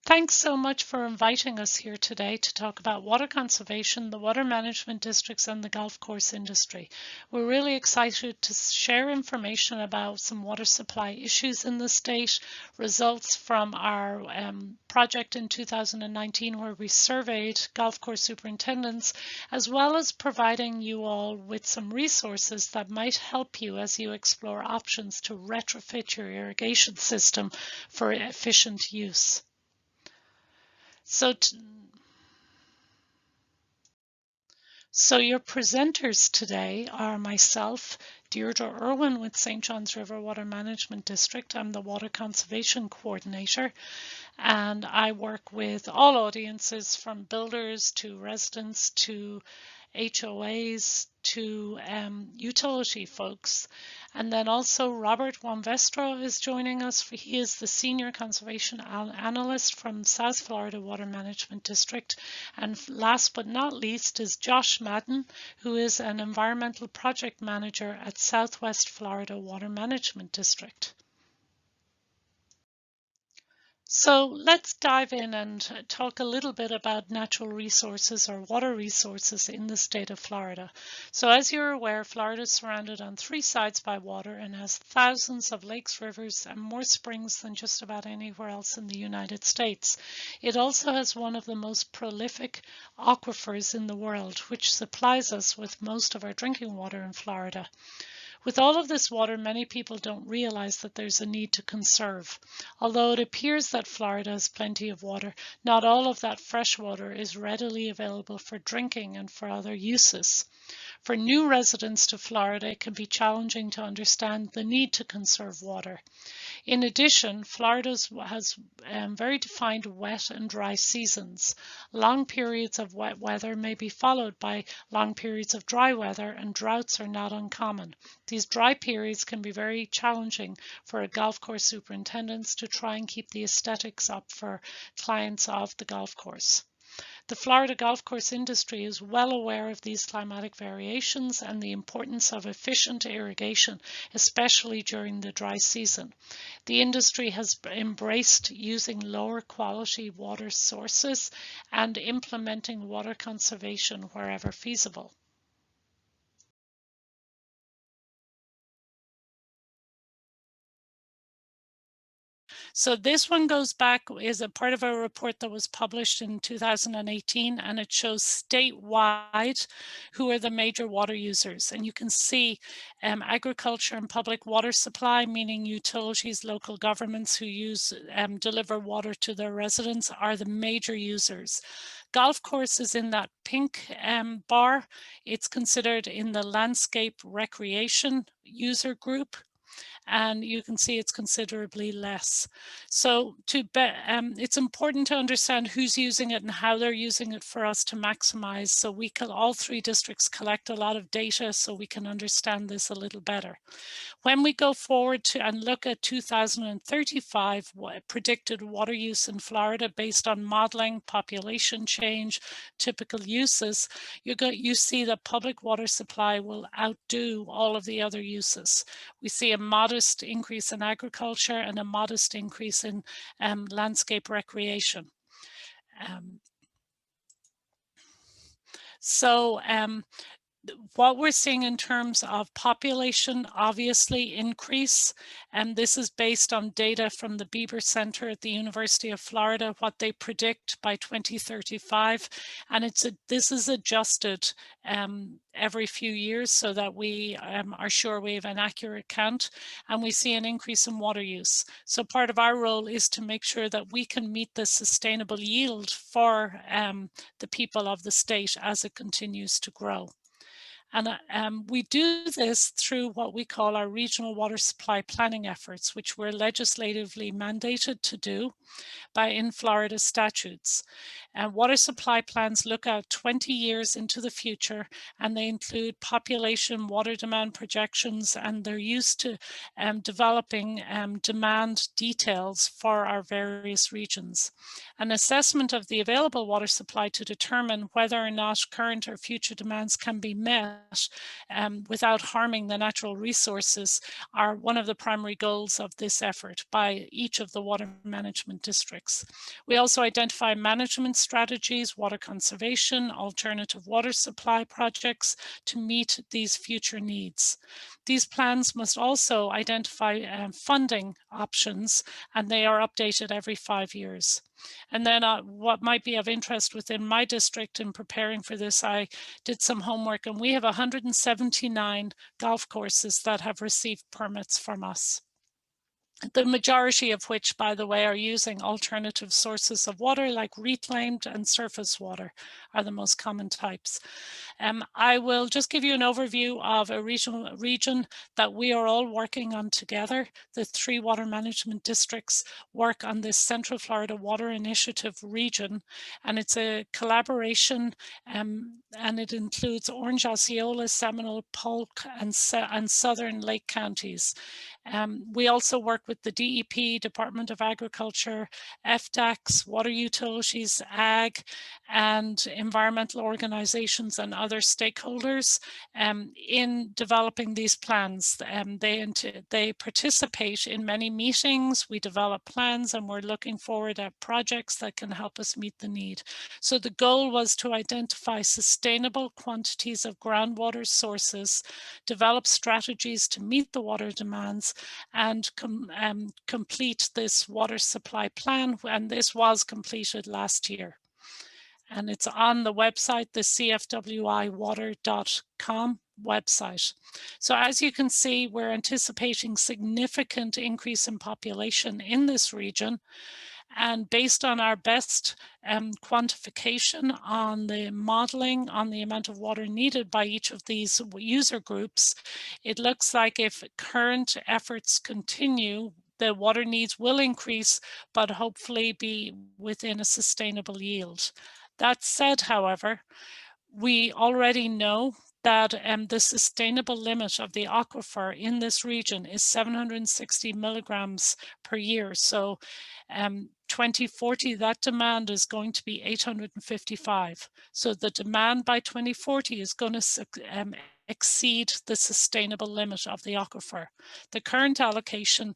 Thanks so much for inviting us here today to talk about water conservation, the water management districts, and the golf course industry. We're really excited to share information about some water supply issues in the state, results from our project in 2019 where we surveyed golf course superintendents, as well as providing you all with some resources that might help you as you explore options to retrofit your irrigation system for efficient use. So your presenters today are myself, Deirdre Irwin with St. John's River Water Management District. I'm the Water Conservation Coordinator, and I work with all audiences from builders to residents to HOAs to utility folks. And then also Robert Wamvestro is joining us. He is the Senior Conservation Analyst from South Florida Water Management District. And last but not least is Josh Madden, who is an Environmental Project Manager at Southwest Florida Water Management District. So let's dive in and talk a little bit about natural resources or water resources in the state of Florida. So as you're aware, Florida is surrounded on three sides by water and has thousands of lakes, rivers, and more springs than just about anywhere else in the United States. It also has one of the most prolific aquifers in the world, which supplies us with most of our drinking water in Florida. With all of this water, many people don't realize that there's a need to conserve. Although it appears that Florida has plenty of water, not all of that fresh water is readily available for drinking and for other uses. For new residents to Florida, it can be challenging to understand the need to conserve water. In addition, Florida has very defined wet and dry seasons. Long periods of wet weather may be followed by long periods of dry weather, and droughts are not uncommon. These dry periods can be very challenging for a golf course superintendent to try and keep the aesthetics up for clients of the golf course. The Florida golf course industry is well aware of these climatic variations and the importance of efficient irrigation, especially during the dry season. The industry has embraced using lower quality water sources and implementing water conservation wherever feasible. So this one goes back, is a part of a report that was published in 2018, and it shows statewide who are the major water users. And you can see agriculture and public water supply, meaning utilities, local governments who deliver water to their residents, are the major users. Golf course is in that pink bar. It's considered in the landscape recreation user group, and you can see it's considerably less. So it's important to understand who's using it and how they're using it for us to maximize. So we can, all three districts collect a lot of data so we can understand this a little better. When we go forward to and look at 2035 predicted water use in Florida based on modeling, population change, typical uses, you see that public water supply will outdo all of the other uses. We see a modest increase in agriculture and a modest increase in landscape recreation. What we're seeing in terms of population obviously increase, and this is based on data from the Bieber Center at the University of Florida, what they predict by 2035, and this is adjusted every few years so that we are sure we have an accurate count, and we see an increase in water use. So part of our role is to make sure that we can meet the sustainable yield for the people of the state as it continues to grow. And we do this through what we call our regional water supply planning efforts, which we're legislatively mandated to do in Florida statutes. Water supply plans look out 20 years into the future, and they include population water demand projections, and they're used to developing demand details for our various regions. An assessment of the available water supply to determine whether or not current or future demands can be met that without harming the natural resources are one of the primary goals of this effort by each of the water management districts. We also identify management strategies, water conservation, alternative water supply projects to meet these future needs. These plans must also identify funding options, and they are updated every 5 years. And then what might be of interest within my district in preparing for this, I did some homework, and we have 179 golf courses that have received permits from us. The majority of which, by the way, are using alternative sources of water like reclaimed and surface water are the most common types. I will just give you an overview of a region that we are all working on together. The 3 water management districts work on this Central Florida Water Initiative region, and it's a collaboration, and it includes Orange, Osceola, Seminole, Polk, and Southern Lake counties. We also work with the DEP, Department of Agriculture, FDACS, Water Utilities, Ag, and environmental organizations and other stakeholders in developing these plans. They participate in many meetings, we develop plans, and we're looking forward at projects that can help us meet the need. So the goal was to identify sustainable quantities of groundwater sources, develop strategies to meet the water demands, and complete this water supply plan, and this was completed last year. And it's on the website, the cfwiwater.com website. So as you can see, we're anticipating significant increase in population in this region. And based on our best quantification on the modeling on the amount of water needed by each of these user groups, it looks like if current efforts continue, the water needs will increase, but hopefully be within a sustainable yield. That said, however, we already know that the sustainable limit of the aquifer in this region is 760 milligrams per year. So 2040, that demand is going to be 855. So the demand by 2040 is going to exceed the sustainable limit of the aquifer. The current allocation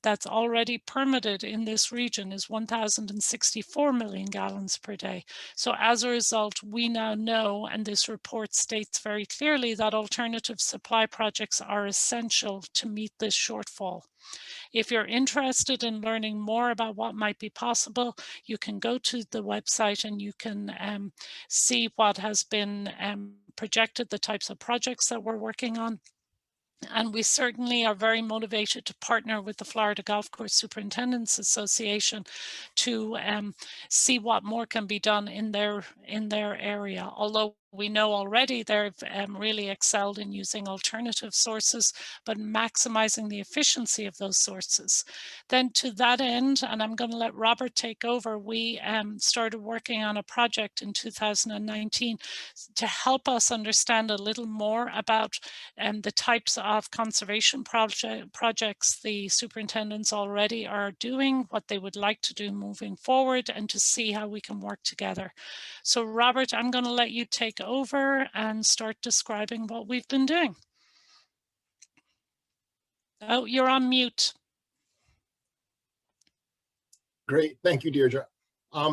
that's already permitted in this region is 1,064 million gallons per day. So as a result, we now know, and this report states very clearly, that alternative supply projects are essential to meet this shortfall. If you're interested in learning more about what might be possible, you can go to the website and you can see what has been projected, the types of projects that we're working on. And we certainly are very motivated to partner with the Florida Golf Course Superintendents Association to see what more can be done in their area. Although we know already they've really excelled in using alternative sources, but maximizing the efficiency of those sources. Then to that end, and I'm going to let Robert take over, we started working on a project in 2019 to help us understand a little more about the types of conservation projects the superintendents already are doing, what they would like to do moving forward, and to see how we can work together. So Robert, I'm going to let you take over and start describing what we've been doing. Oh, you're on mute. Great, thank you, Deirdre.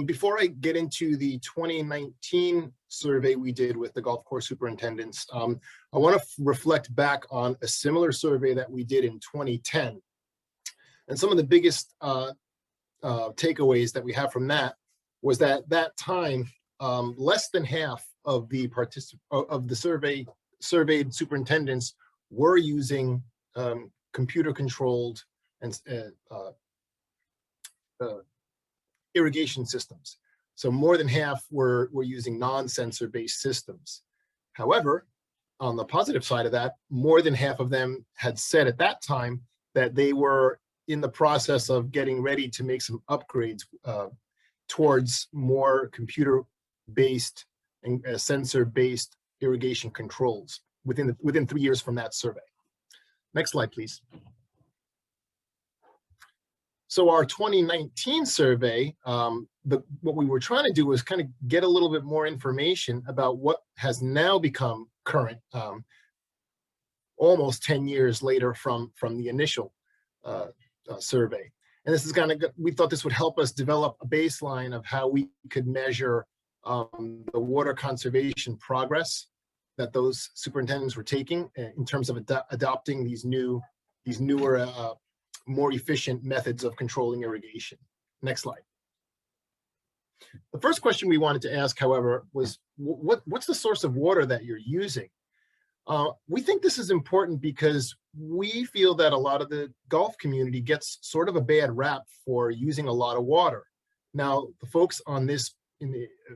Before I get into the 2019 survey we did with the golf course superintendents, I want to reflect back on a similar survey that we did in 2010. And some of the biggest takeaways that we have from that was that time, less than half of the surveyed superintendents were using computer-controlled and irrigation systems. So more than half were using non-sensor based systems. However, on the positive side of that, more than half of them had said at that time that they were in the process of getting ready to make some upgrades towards more computer-based and sensor-based irrigation controls within 3 years from that survey. Next slide, please. So our 2019 survey, what we were trying to do was kind of get a little bit more information about what has now become current, almost 10 years later from the initial survey. And this is we thought this would help us develop a baseline of how we could measure the water conservation progress that those superintendents were taking in terms of adopting these newer, more efficient methods of controlling irrigation. Next slide. The first question we wanted to ask, however, was what's the source of water that you're using? We think this is important because we feel that a lot of the Gulf community gets sort of a bad rap for using a lot of water. Now, the folks on this,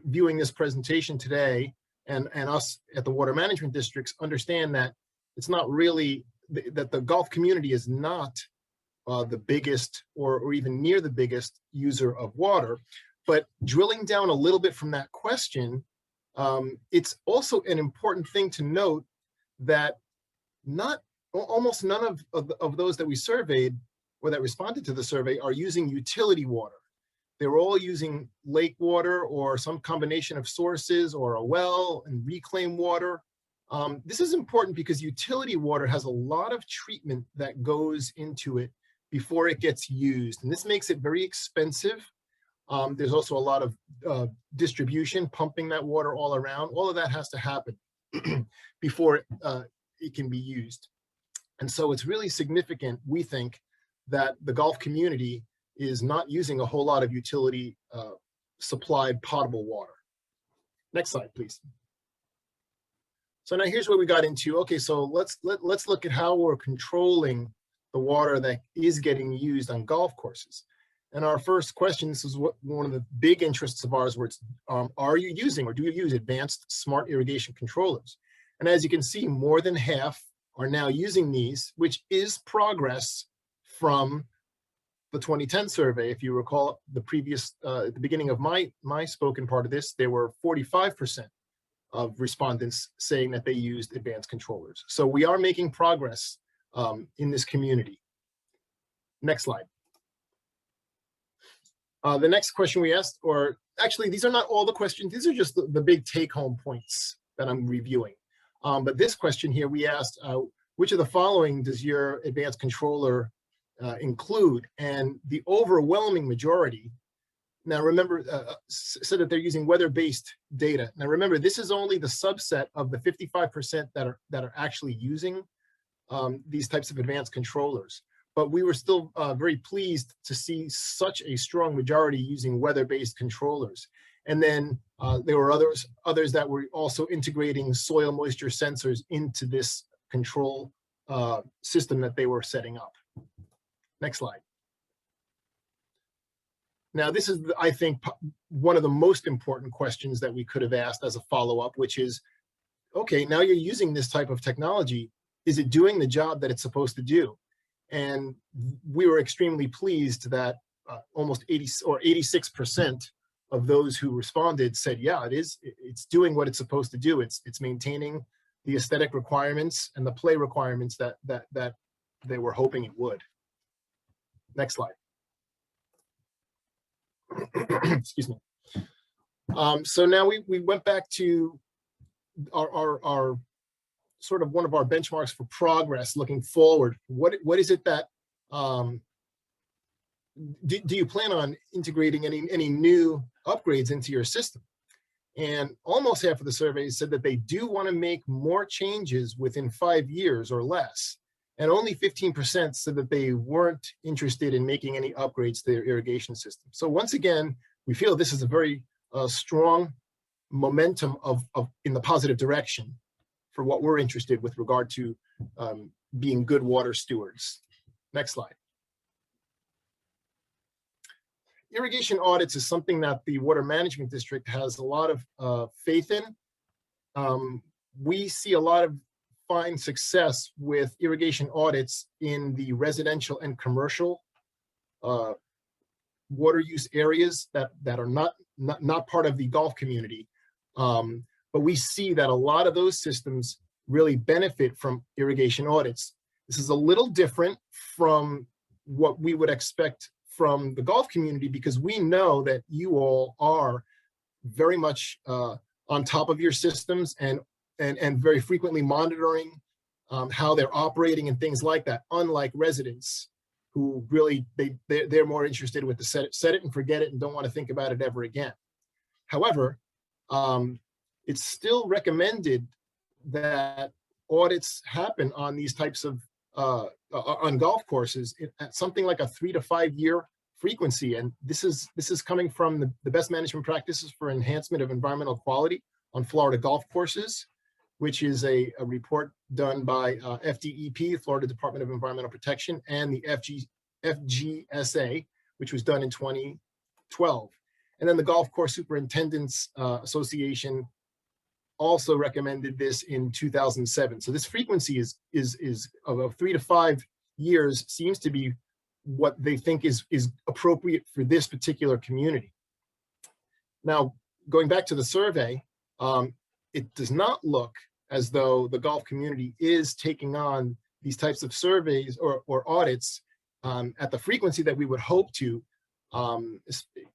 viewing this presentation today, and us at the Water Management Districts understand that it's not really, that the Gulf community is not the biggest or even near the biggest user of water. But drilling down a little bit from that question, it's also an important thing to note that almost none of those that we surveyed or that responded to the survey are using utility water. They were all using lake water or some combination of sources or a well and reclaimed water. This is important because utility water has a lot of treatment that goes into it before it gets used. And this makes it very expensive. There's also a lot of distribution, pumping that water all around. All of that has to happen before it can be used. And so it's really significant, we think, that the Gulf community is not using a whole lot of utility supplied potable water. Next slide, please. So now here's where we got into, okay, so let's look at how we're controlling the water that is getting used on golf courses. And our first question, this is one of the big interests of ours, where it's, are you using or do you use advanced smart irrigation controllers? And as you can see, more than half are now using these, which is progress from the 2010 survey. If you recall the previous, at the beginning of my spoken part of this, there were 45% of respondents saying that they used advanced controllers. So we are making progress in this community. Next slide. The next question we asked, or actually these are not all the questions, these are just the big take-home points that I'm reviewing. But this question here, we asked, which of the following does your advanced controller include? And the overwhelming majority, now remember, said that they're using weather-based data. Now remember, this is only the subset of the 55% that are actually using these types of advanced controllers. But we were still very pleased to see such a strong majority using weather-based controllers. And then there were others that were also integrating soil moisture sensors into this control system that they were setting up. Next slide. Now, this is, I think, one of the most important questions that we could have asked as a follow-up, which is, okay, now you're using this type of technology. Is it doing the job that it's supposed to do? And we were extremely pleased that almost 86% of those who responded said, yeah, it's doing what it's supposed to do. It's maintaining the aesthetic requirements and the play requirements that they were hoping it would. Next slide. Excuse me. So now we went back to our sort of one of our benchmarks for progress looking forward. What is it that do you plan on integrating any new upgrades into your system? And almost half of the surveys said that they do want to make more changes within 5 years or less. And only 15% said that they weren't interested in making any upgrades to their irrigation system. So once again, we feel this is a very strong momentum in the positive direction for what we're interested with regard to being good water stewards. Next slide. Irrigation audits is something that the Water Management District has a lot of faith in. We see a lot of fine success with irrigation audits in the residential and commercial water use areas that are not part of the Gulf community. But we see that a lot of those systems really benefit from irrigation audits. This is a little different from what we would expect from the Gulf community, because we know that you all are very much on top of your systems and and very frequently monitoring how they're operating and things like that, unlike residents who really, they're more interested with the set it and forget it and don't want to think about it ever again. However, it's still recommended that audits happen on these types of, on golf courses at something like a 3 to 5 year frequency. And this is coming from the best management practices for enhancement of environmental quality on Florida golf courses, which is a report done by FDEP, Florida Department of Environmental Protection, and the FGSA, which was done in 2012. And then the Golf Course Superintendents Association also recommended this in 2007. So this frequency is of 3 to 5 years seems to be what they think is appropriate for this particular community. Now, going back to the survey, it does not look as though the golf community is taking on these types of surveys or audits at the frequency that we would hope to,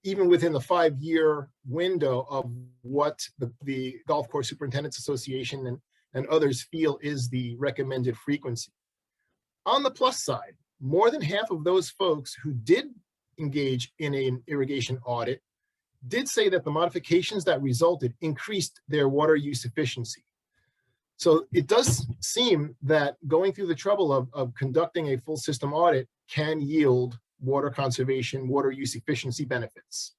even within the 5-year window of what the Golf Course Superintendents Association and others feel is the recommended frequency. On the plus side, more than half of those folks who did engage in an irrigation audit did say that the modifications that resulted increased their water use efficiency. So it does seem that going through the trouble of conducting a full system audit can yield water conservation, water use efficiency benefits.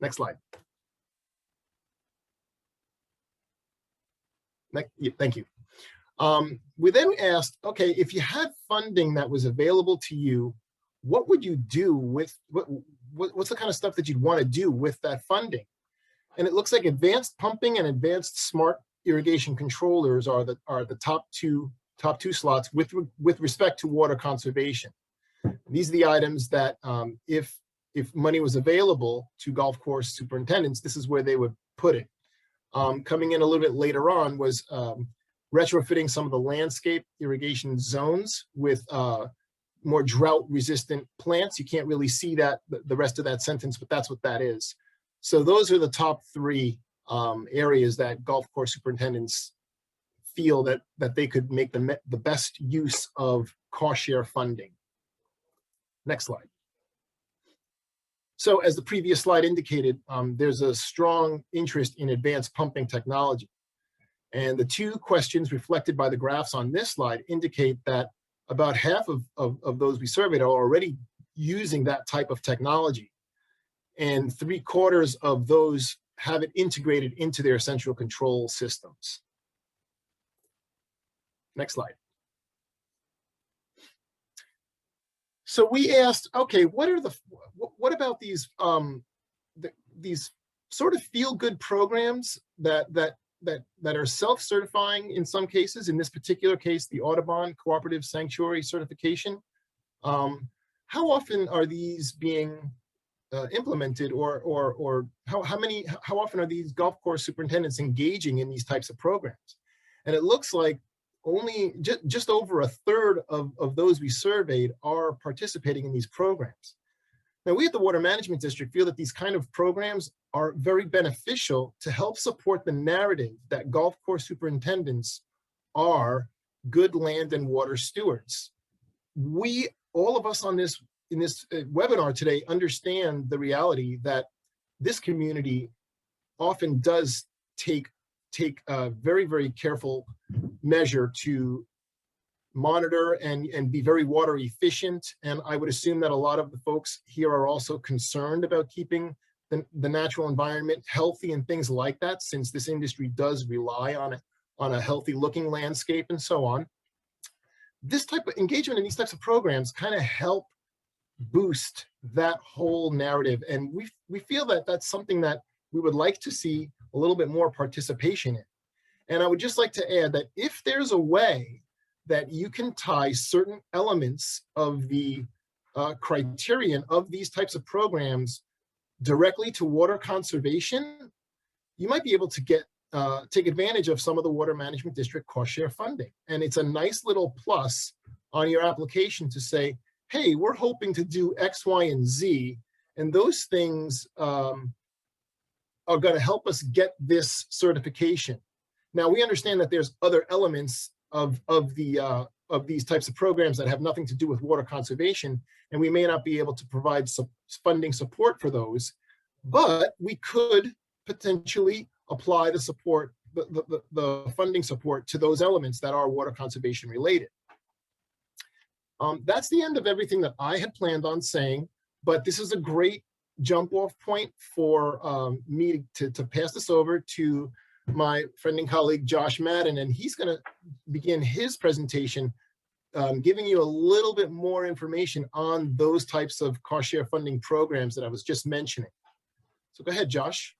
Next slide. Thank you. We then asked, okay, if you had funding that was available to you, what would you do with, what's the kind of stuff that you'd want to do with that funding? And it looks like advanced pumping and advanced smart irrigation controllers are the top two slots with respect to water conservation. These are the items that if money was available to golf course superintendents, this is where they would put it. Coming in a little bit later on was retrofitting some of the landscape irrigation zones with more drought resistant plants. You can't really see that, the rest of that sentence, but that's what that is. So those are the top 3 areas that golf course superintendents feel that they could make the best use of cost share funding. Next slide. So as the previous slide indicated, there's a strong interest in advanced pumping technology. And the 2 questions reflected by the graphs on this slide indicate that about half of those we surveyed are already using that type of technology. And 3/4 of those have it integrated into their central control systems. Next slide. So we asked, okay, what about these these sort of feel-good programs that are self-certifying in some cases? In this particular case, the Audubon Cooperative Sanctuary Certification. How often are these being implemented, or how often are these golf course superintendents engaging in these types of programs? And it looks like only just over 1/3 of those we surveyed are participating in these programs. Now, we at the Water Management District feel that these kind of programs are very beneficial to help support the narrative that golf course superintendents are good land and water stewards. All of us in this webinar today understand the reality that this community often does take a very, very careful measure to monitor and be very water efficient. And I would assume that a lot of the folks here are also concerned about keeping the natural environment healthy and things like that, since this industry does rely on a healthy looking landscape and so on. This type of engagement in these types of programs kind of help boost that whole narrative. And we feel that that's something that we would like to see a little bit more participation in. And I would just like to add that if there's a way that you can tie certain elements of the criterion of these types of programs directly to water conservation, you might be able to take advantage of some of the Water Management District cost share funding. And it's a nice little plus on your application to say, hey, we're hoping to do X, Y, and Z, and those things are going to help us get this certification. Now, we understand that there's other elements of these types of programs that have nothing to do with water conservation, and we may not be able to provide some funding support for those, but we could potentially apply the support, the funding support to those elements that are water conservation related. That's the end of everything that I had planned on saying, but this is a great jump off point for me to pass this over to my friend and colleague, Josh Madden, and he's gonna begin his presentation, giving you a little bit more information on those types of cost share funding programs that I was just mentioning. So go ahead, Josh.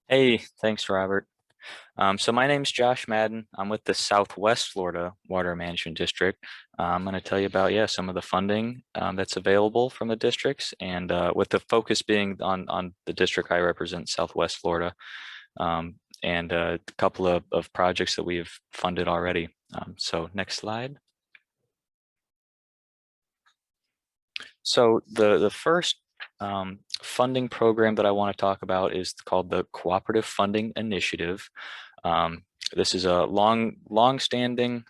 Hey, thanks, Robert. So my name's Josh Madden. I'm with the Southwest Florida Water Management District. I'm going to tell you about, some of the funding that's available from the districts, and with the focus being on the district I represent, Southwest Florida, and a couple of projects that we've funded already. So next slide. So the first funding program that I want to talk about is called the Cooperative Funding Initiative. This is a long-standing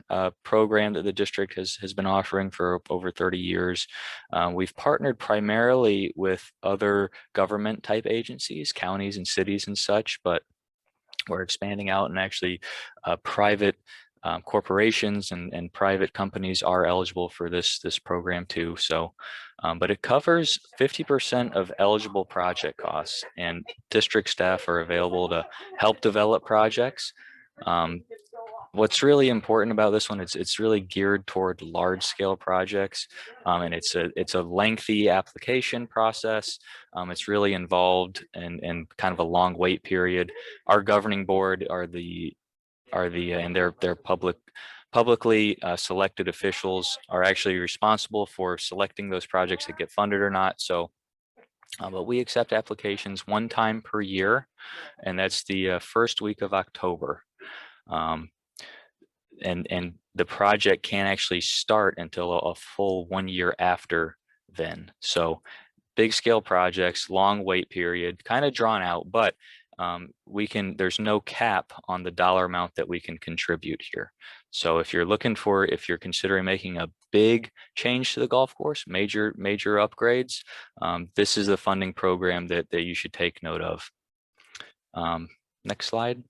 program that the district has been offering for over 30 years. We've partnered primarily with other government type agencies, counties and cities and such, but we're expanding out, and actually private corporations and private companies are eligible for this program too. So, but it covers 50% of eligible project costs, and district staff are available to help develop projects. What's really important about this one is it's really geared toward large scale projects, and it's a lengthy application process. It's really involved in kind of a long wait period. Our governing board and their publicly selected officials are actually responsible for selecting those projects that get funded or not. So, but we accept applications one time per year, and that's the first week of October. And the project can't actually start until a full 1 year after then. So big scale projects, long wait period, kind of drawn out, but there's no cap on the dollar amount that we can contribute here. So if you're considering making a big change to the golf course, major upgrades, this is the funding program that you should take note of. Next slide.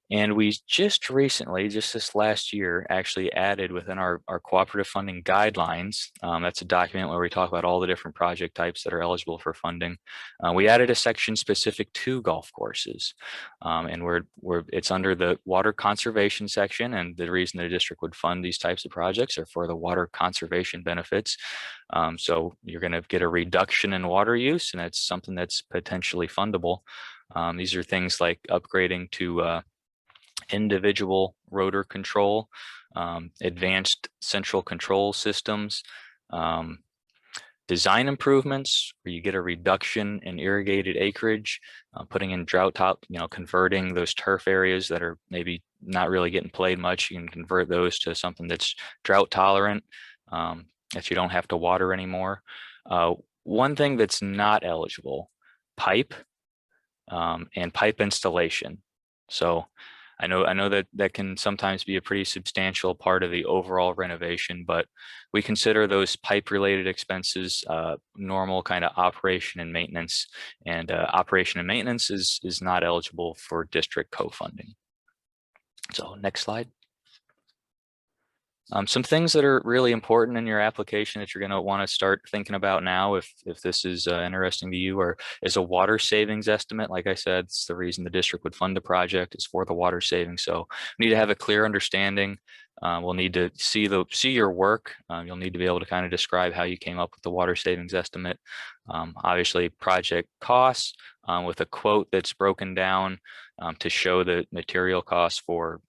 And we just recently, just this last year, actually added within our cooperative funding guidelines. That's a document where we talk about all the different project types that are eligible for funding. We added a section specific to golf courses, and it's under the water conservation section. And the reason the district would fund these types of projects are for the water conservation benefits. So you're going to get a reduction in water use, and that's something that's potentially fundable. These are things like upgrading to individual rotor control, advanced central control systems, design improvements where you get a reduction in irrigated acreage, putting in drought top, converting those turf areas that are maybe not really getting played much. You can convert those to something that's drought tolerant, that you don't have to water anymore. One thing that's not eligible, pipe and pipe installation. So I know that can sometimes be a pretty substantial part of the overall renovation, but we consider those pipe related expenses normal kind of operation and maintenance, and operation and maintenance is not eligible for district co-funding. So next slide. Some things that are really important in your application that you're going to want to start thinking about now, if this is interesting to you, is a water savings estimate. Like I said, it's the reason the district would fund the project is for the water savings. So we need to have a clear understanding. We'll need to see your work. You'll need to be able to kind of describe how you came up with the water savings estimate. Obviously, project costs with a quote that's broken down to show the material costs for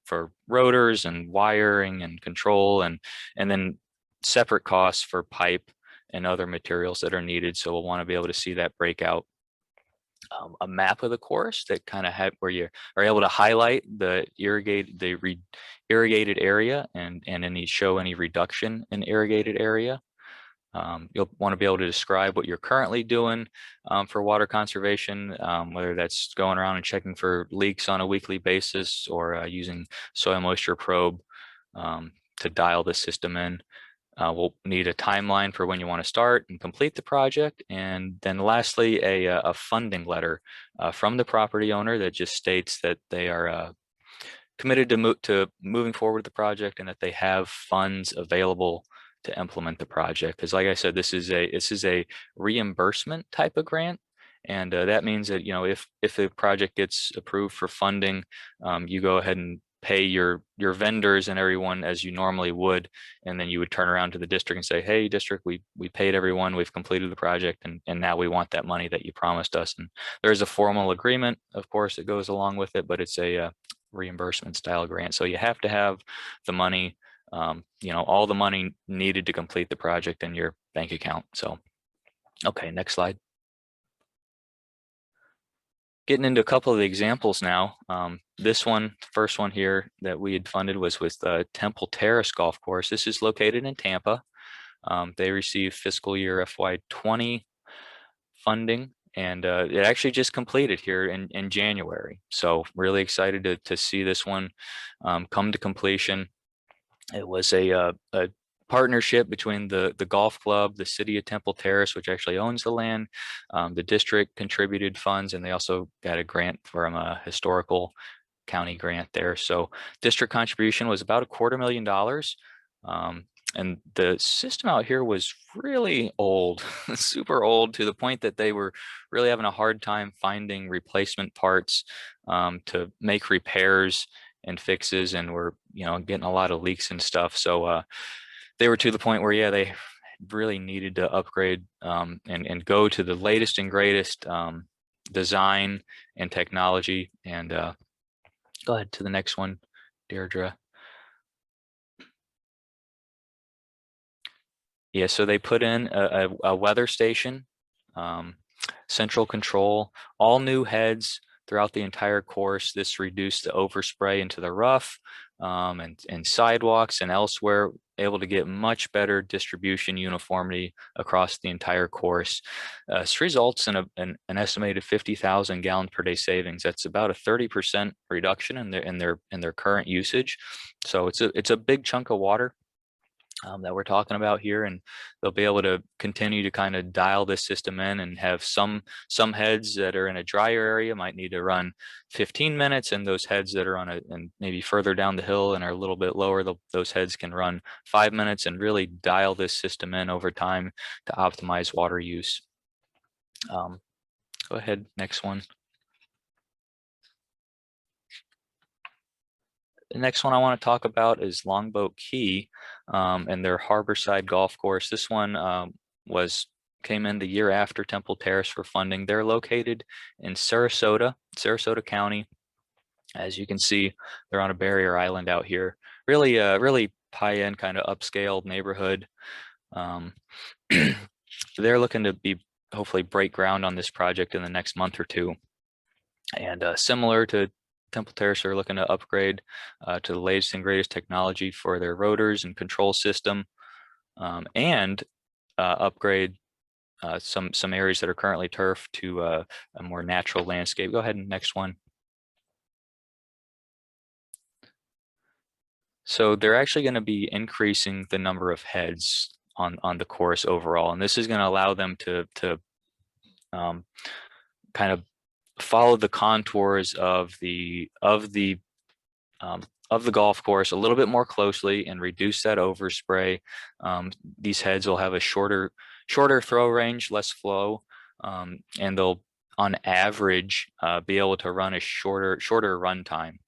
rotors and wiring and control, and then separate costs for pipe and other materials that are needed. So we'll want to be able to see that breakout. A map of the course that kind of where you are able to highlight the irrigated area and show any reduction in irrigated area. You'll want to be able to describe what you're currently doing for water conservation, whether that's going around and checking for leaks on a weekly basis or using soil moisture probe to dial the system in. We'll need a timeline for when you want to start and complete the project. And then lastly, a funding letter from the property owner that just states that they are committed to moving forward with the project and that they have funds available to implement the project. Because like I said, this is a reimbursement type of grant. And that means that, if the project gets approved for funding, you go ahead and pay your vendors and everyone as you normally would, and then you would turn around to the district and say, hey district, we paid everyone, we've completed the project, and now we want that money that you promised us. And there's a formal agreement, of course, that goes along with it, but it's a reimbursement style grant. So you have to have the money, all the money needed to complete the project in your bank account. So, okay, next slide. Getting into a couple of the examples now. This one, first one here that we had funded was with Temple Terrace Golf Course. This is located in Tampa. They received fiscal year FY20 funding, and it actually just completed here in January. So really excited to see this one come to completion. It was a partnership between the golf club, the city of Temple Terrace, which actually owns the land. The district contributed funds, and they also got a grant from a historical county grant there. So district contribution was about $250,000. And the system out here was really old, super old, to the point that they were really having a hard time finding replacement parts to make repairs and fixes, and were getting a lot of leaks and stuff. So they were to the point where they really needed to upgrade and go to the latest and greatest design and technology. And go ahead to the next one, Deirdre. Yeah, so they put in a weather station, central control, all new heads throughout the entire course. This reduced the overspray into the rough and sidewalks and elsewhere, able to get much better distribution uniformity across the entire course. This results in an estimated 50,000 gallons per day savings. That's about a 30% reduction in their current usage. So it's a big chunk of water that we're talking about here, and they'll be able to continue to kind of dial this system in and have some heads that are in a drier area might need to run 15 minutes, and those heads that are and maybe further down the hill and are a little bit lower, those heads can run 5 minutes, and really dial this system in over time to optimize water use. Go ahead, next one. The next one I want to talk about is Longboat Key and their Harborside Golf Course. This one came in the year after Temple Terrace for funding. They're located in Sarasota County. As you can see, they're on a barrier island out here. Really high-end kind of upscale neighborhood. They're looking to hopefully break ground on this project in the next month or two. And similar to Temple Terrace, are looking to upgrade to the latest and greatest technology for their rotors and control system, and upgrade some areas that are currently turf to a more natural landscape. Go ahead and next one. So they're actually going to be increasing the number of heads on the course overall, and this is going to allow them to kind of follow the contours of the golf course a little bit more closely and reduce that overspray. These heads will have a shorter throw range, less flow, and they'll on average be able to run a shorter run time.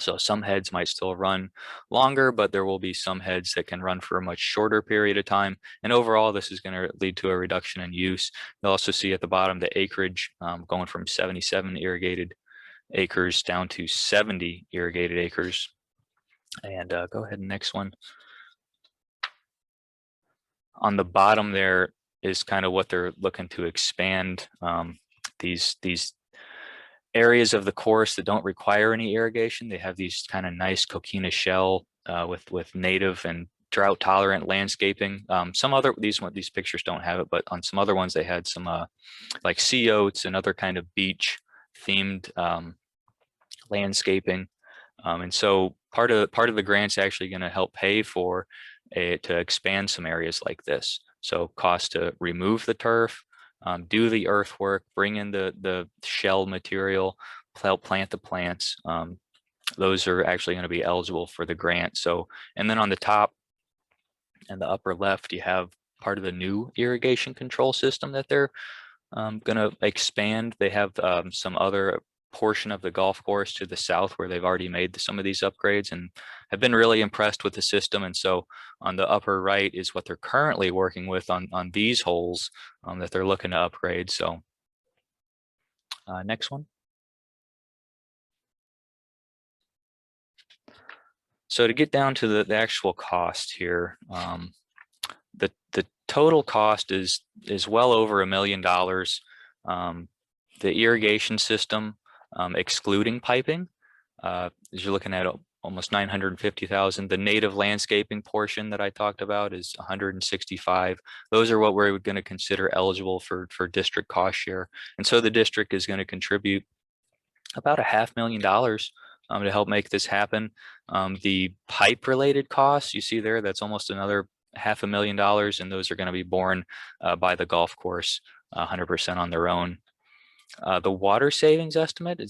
So some heads might still run longer, but there will be some heads that can run for a much shorter period of time. And overall, this is going to lead to a reduction in use. You'll also see at the bottom the acreage going from 77 irrigated acres down to 70 irrigated acres. And go ahead, next one. On the bottom there is kind of what they're looking to expand. These areas of the course that don't require any irrigation, they have these kind of nice coquina shell with native and drought tolerant landscaping. Some other, these pictures don't have it, but on some other ones they had some like sea oats and other kind of beach themed landscaping. And so part of the grant's actually going to help pay for to expand some areas like this. So cost to remove the turf, do the earthwork, bring in the shell material, help plant the plants. Those are actually going to be eligible for the grant. So, and then on the top and the upper left, you have part of the new irrigation control system that they're going to expand. They have some other portion of the golf course to the south where they've already made some of these upgrades and have been really impressed with the system. And so on the upper right is what they're currently working with on these holes that they're looking to upgrade. So next one. So to get down to the actual cost here, the total cost is well over $1 million. The irrigation system, excluding piping, as you're looking at almost 950,000. The native landscaping portion that I talked about is 165. Those are what we're going to consider eligible for district cost share. And so the district is going to contribute about $500,000 to help make this happen. The pipe related costs you see there, that's almost another $500,000, and those are going to be borne by the golf course 100% on their own. The water savings estimate,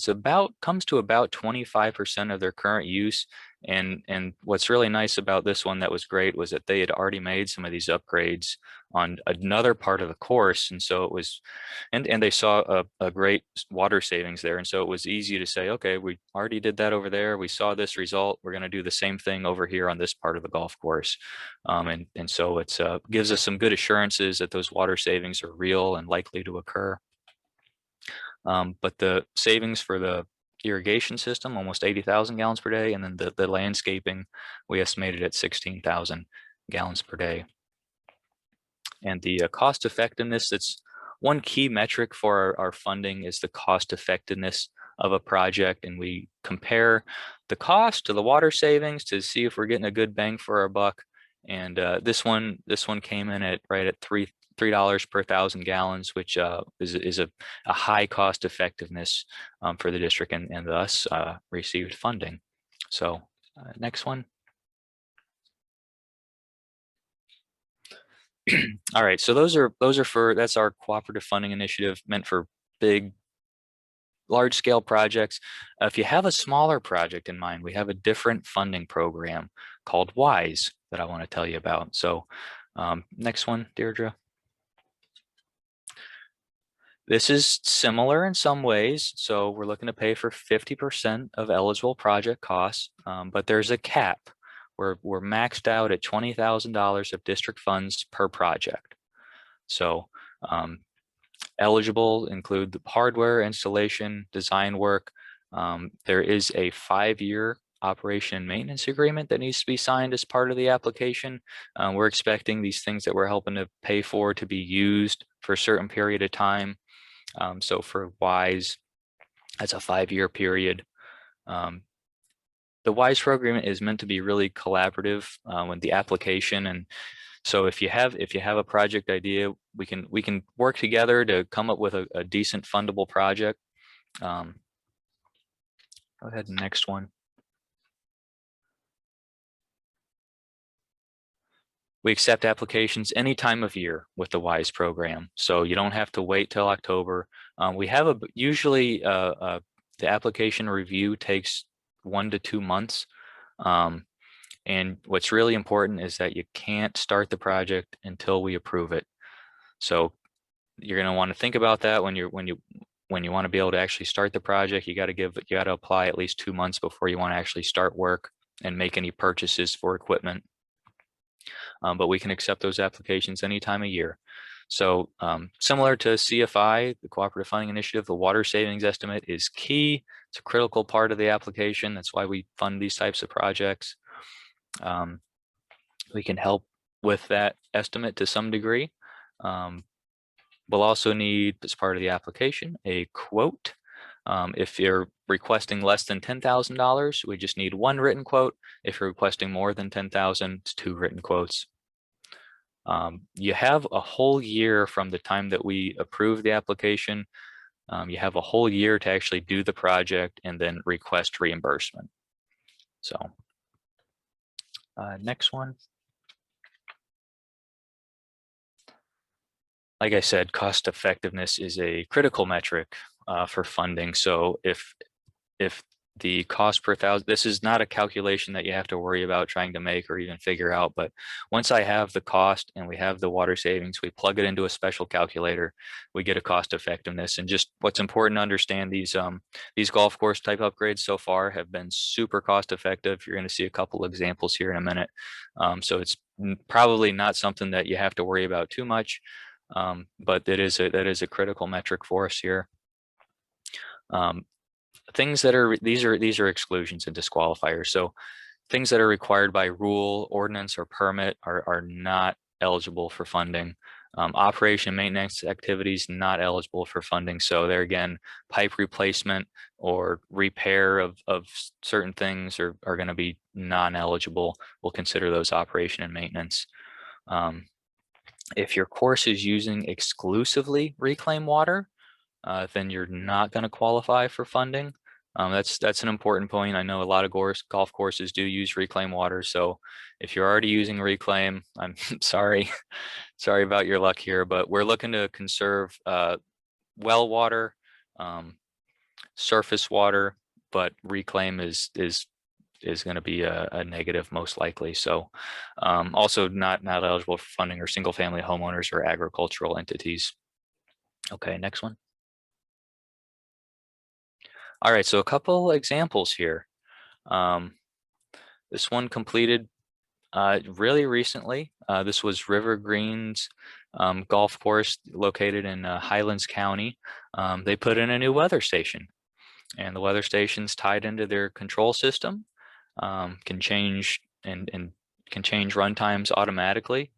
comes to about 25% of their current use. And what's really nice about this one that was great was that they had already made some of these upgrades on another part of the course. And so it was, and they saw a great water savings there. And so it was easy to say, okay, we already did that over there. We saw this result. We're going to do the same thing over here on this part of the golf course. And so it's gives us some good assurances that those water savings are real and likely to occur. But the savings for the irrigation system, almost 80,000 gallons per day. And then the landscaping, we estimated at 16,000 gallons per day. And the cost effectiveness, that's one key metric for our funding, is the cost effectiveness of a project. And we compare the cost to the water savings to see if we're getting a good bang for our buck. And this one came in at right at $3 per 1,000 gallons, which is a high cost effectiveness for the district, and thus received funding. So next one. All right, so that's our cooperative funding initiative meant for big, large scale projects. If you have a smaller project in mind, we have a different funding program called WISE that I want to tell you about. So next one, Deirdre. This is similar in some ways. So we're looking to pay for 50% of eligible project costs, but there's a cap. We're maxed out at $20,000 of district funds per project. So eligible include the hardware, installation, design work. There is a 5-year operation and maintenance agreement that needs to be signed as part of the application. We're expecting these things that we're helping to pay for to be used for a certain period of time. So for WISE, that's a 5-year period. The WISE program is meant to be really collaborative with the application, and so if you have a project idea, we can work together to come up with a decent fundable project. Go ahead, next one. We accept applications any time of year with the WISE program, so you don't have to wait till October. We have usually the application review takes 1 to 2 months, and what's really important is that you can't start the project until we approve it. So you're going to want to think about that when you want to be able to actually start the project. You got to apply at least 2 months before you want to actually start work and make any purchases for equipment. But we can accept those applications any time of year. So similar to CFI, the Cooperative Funding Initiative, the water savings estimate is key. It's a critical part of the application. That's why we fund these types of projects. We can help with that estimate to some degree. We'll also need, as part of the application, a quote. If you're requesting less than $10,000, we just need one written quote. If you're requesting more than 10,000, it's 2 written quotes. You have a whole year from the time that we approve the application. You have a whole year to actually do the project and then request reimbursement. So next one. Like I said, cost effectiveness is a critical metric for funding. So if the cost per thousand, this is not a calculation that you have to worry about trying to make or even figure out, but once I have the cost and we have the water savings, we plug it into a special calculator, we get a cost effectiveness. And just what's important to understand, these golf course type upgrades so far have been super cost effective. You're going to see a couple examples here in a minute. So it's probably not something that you have to worry about too much. But that is a critical metric for us here. Things that are these are exclusions and disqualifiers. So things that are required by rule, ordinance, or permit are not eligible for funding. Operation and maintenance activities not eligible for funding. So there again, pipe replacement or repair of certain things are going to be non-eligible. We'll consider those operation and maintenance. If your course is using exclusively reclaimed water, then you're not going to qualify for funding. That's an important point. I know a lot of golf courses do use reclaimed water. So if you're already using reclaim, I'm sorry about your luck here, but we're looking to conserve well water, surface water, but reclaim is going to be a negative most likely. So also not eligible for funding are single family homeowners or agricultural entities. Okay, next one. All right, so a couple examples here. This one completed really recently. This was River Greens golf course located in Highlands County. They put in a new weather station, and the weather station's tied into their control system. Can change and can change run times automatically.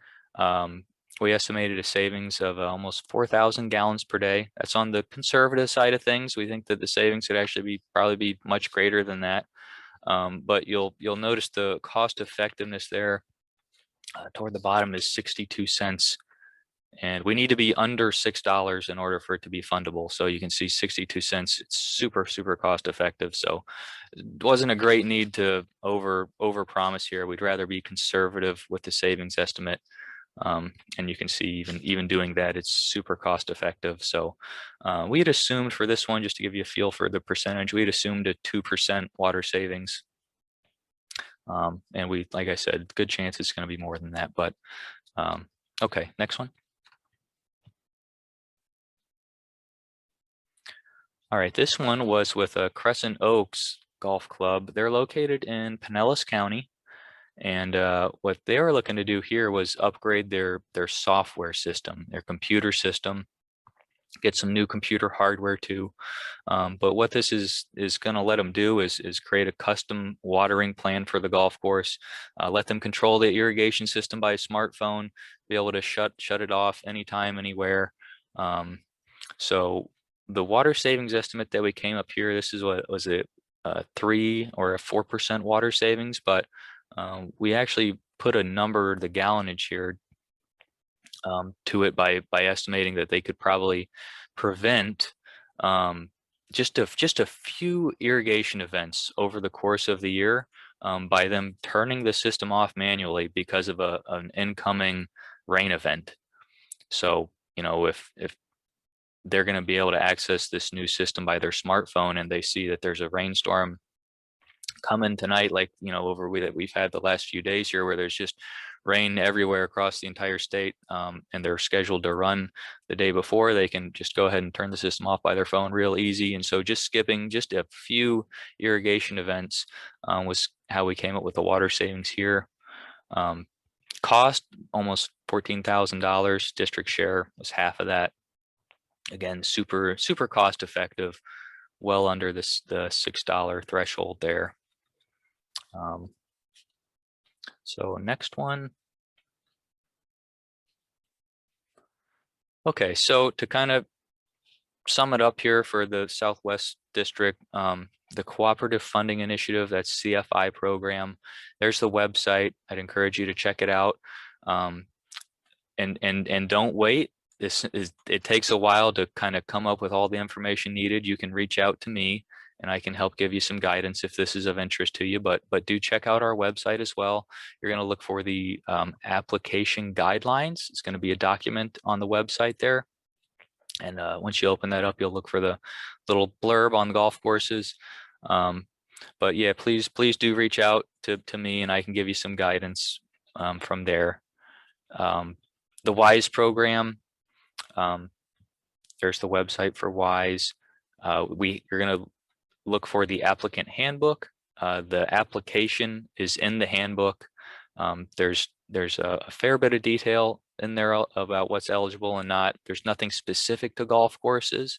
We estimated a savings of almost 4,000 gallons per day. That's on the conservative side of things. We think that the savings could actually probably be much greater than that. But you'll notice the cost effectiveness there toward the bottom is 62 cents. And we need to be under $6 in order for it to be fundable. So you can see 62 cents, it's super cost effective. So it wasn't a great need to over promise here. We'd rather be conservative with the savings estimate. And you can see even doing that, it's super cost effective. So we had assumed for this one, just to give you a feel for the percentage, we had assumed a 2% water savings. And we, like I said, good chance it's going to be more than that. But okay, next one. All right, this one was with Crescent Oaks Golf Club. They're located in Pinellas County. And what they were looking to do here was upgrade their software system, their computer system, get some new computer hardware too. But what this is going to let them do is create a custom watering plan for the golf course, let them control the irrigation system by a smartphone, be able to shut it off anytime, anywhere. So the water savings estimate that we came up here, this is what was it, 3 or a 4% water savings, but we actually put a number, the gallonage here, to it by estimating that they could probably prevent just a few irrigation events over the course of the year by them turning the system off manually because of an incoming rain event. So, you know, if they're going to be able to access this new system by their smartphone and they see that there's a rainstorm coming tonight, like, you know, that we've had the last few days here where there's just rain everywhere across the entire state, and they're scheduled to run the day before, they can just go ahead and turn the system off by their phone real easy. And so just skipping just a few irrigation events was how we came up with the water savings here. Cost almost $14,000. District share was half of that. Again, super cost effective, well under the $6 threshold there. So next one. Okay, so to kind of sum it up here for the Southwest District, the Cooperative Funding Initiative, that's CFI program. There's the website. I'd encourage you to check it out. And don't wait. It takes a while to kind of come up with all the information needed. You can reach out to me and I can help give you some guidance if this is of interest to you, but do check out our website as well. You're going to look for the application guidelines. It's going to be a document on the website there. And once you open that up, you'll look for the little blurb on the golf courses. But yeah, please do reach out to me and I can give you some guidance from there. The WISE program, there's the website for WISE. You're going to look for the applicant handbook. The application is in the handbook. There's a fair bit of detail in there about what's eligible and not. There's nothing specific to golf courses,